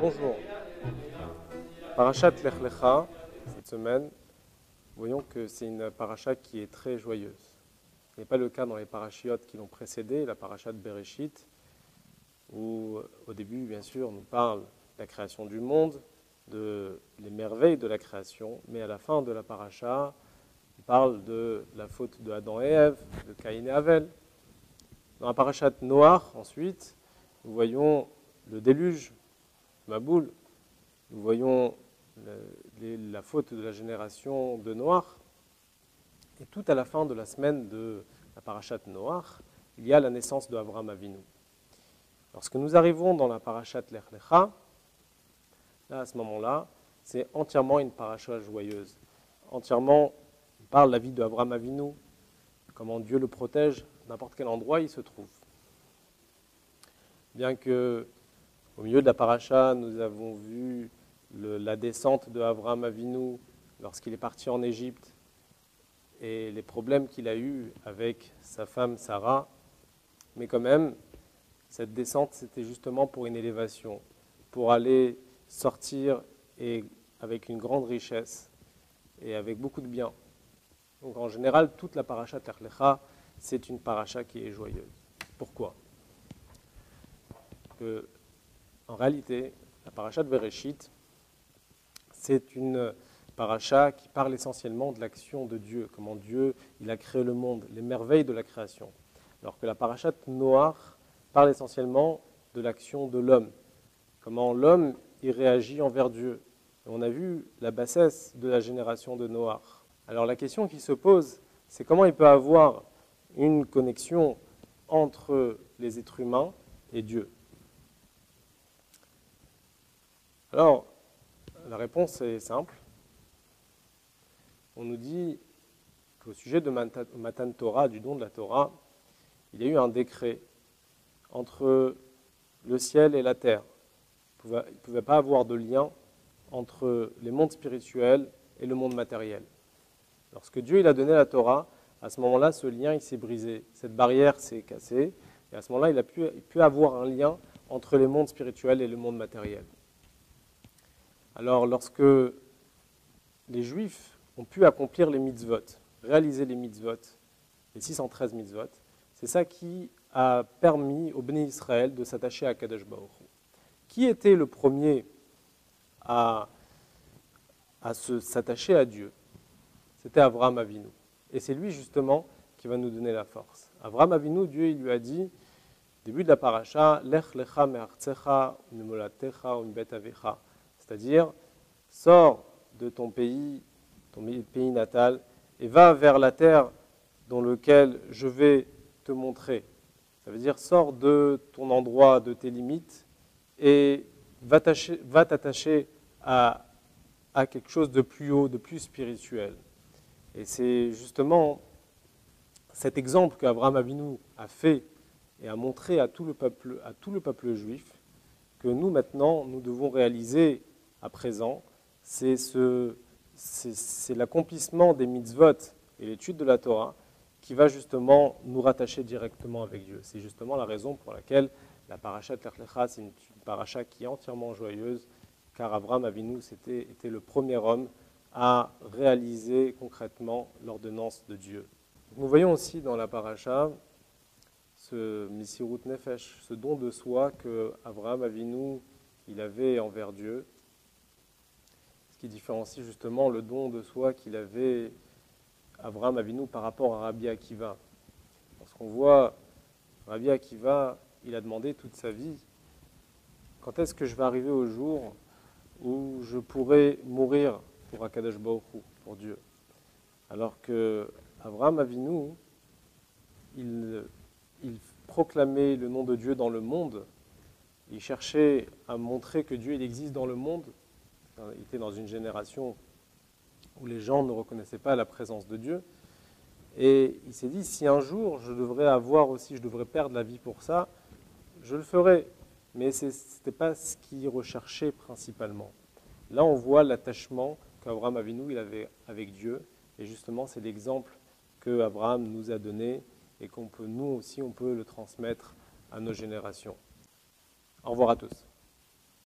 Bonjour. Parashat Lech Lecha, cette semaine, voyons que c'est une parasha qui est très joyeuse. Ce n'est pas le cas dans les parachiotes qui l'ont précédé, la parashat Bereshit, où au début, bien sûr, on nous parle de la création du monde, les merveilles de la création, mais à la fin de la parasha, on parle de la faute de Adam et Ève, de Caïn et Abel. Dans la parashat Noach, ensuite, nous voyons le déluge, Maboul. Nous voyons la faute de la génération de Noach. Et tout à la fin de la semaine de la parashat Noach, il y a la naissance de Avraham Avinu. Lorsque nous arrivons dans la parashat Lech Lecha, là, à ce moment-là, c'est entièrement une parasha joyeuse. Entièrement, on parle de la vie de Avraham Avinu, comment Dieu le protège, n'importe quel endroit il se trouve. Bien que, au milieu de la parasha, nous avons vu la descente de Avraham Avinu lorsqu'il est parti en Égypte et les problèmes qu'il a eus avec sa femme Sarah. Mais quand même, cette descente, c'était justement pour une élévation, pour aller sortir et avec une grande richesse et avec beaucoup de biens. Donc en général, toute la parasha Lech Lecha, c'est une parasha qui est joyeuse. Pourquoi ? En réalité, la parasha de Bereshit, c'est une parasha qui parle essentiellement de l'action de Dieu, comment Dieu il a créé le monde, les merveilles de la création. Alors que la parasha de Noach parle essentiellement de l'action de l'homme, comment l'homme il réagit envers Dieu. Et on a vu la bassesse de la génération de Noach. Alors la question qui se pose, c'est comment il peut avoir une connexion entre les êtres humains et Dieu. Alors, la réponse est simple. On nous dit qu'au sujet de Matan Torah, du don de la Torah, il y a eu un décret entre le ciel et la terre. Il ne pouvait pas avoir de lien entre les mondes spirituels et le monde matériel. Lorsque Dieu il a donné la Torah, à ce moment-là, ce lien il s'est brisé, cette barrière s'est cassée, et à ce moment-là, il a pu avoir un lien entre les mondes spirituels et le monde matériel. Alors, lorsque les Juifs ont pu accomplir les mitzvot, réaliser les mitzvot, les 613 mitzvot, c'est ça qui a permis au Béni Israël de s'attacher à Kadosh Baruch Hu. Qui était le premier à s'attacher à Dieu? C'était Avraham Avinu. Et c'est lui justement qui va nous donner la force. Avraham Avinu, Dieu il lui a dit, début de la paracha, Lech lecha me'artzecha u'mimolatecha u'mbet avecha. C'est-à-dire, sors de ton pays natal, et va vers la terre dans laquelle je vais te montrer. Ça veut dire, sors de ton endroit, de tes limites, et va t'attacher à quelque chose de plus haut, de plus spirituel. Et c'est justement cet exemple qu'Avraham Avinu a fait et a montré à tout le peuple juif, que nous maintenant, nous devons réaliser à présent, c'est l'accomplissement des mitzvot et l'étude de la Torah qui va justement nous rattacher directement avec Dieu. C'est justement la raison pour laquelle la parasha Lech Lecha, c'est une parasha qui est entièrement joyeuse, car Avraham Avinu était le premier homme à réaliser concrètement l'ordonnance de Dieu. Nous voyons aussi dans la parasha ce Misirut Nefesh, ce don de soi que Avraham Avinu il avait envers Dieu, ce qui différencie justement le don de soi qu'il avait Avraham Avinu par rapport à Rabbi Akiva. Lorsqu'on voit Rabbi Akiva, il a demandé toute sa vie, quand est-ce que je vais arriver au jour où je pourrai mourir pour Akadosh Baruch Hu, pour Dieu. Alors que Avraham Avinu, il proclamait le nom de Dieu dans le monde, il cherchait à montrer que Dieu il existe dans le monde. Il était dans une génération où les gens ne reconnaissaient pas la présence de Dieu. Et il s'est dit, si un jour je devrais perdre la vie pour ça, je le ferai. Mais ce n'était pas ce qu'il recherchait principalement. Là, on voit l'attachement qu'Avraham Avinu il avait avec Dieu. Et justement, c'est l'exemple que Abraham nous a donné et nous aussi, on peut le transmettre à nos générations. Au revoir à tous.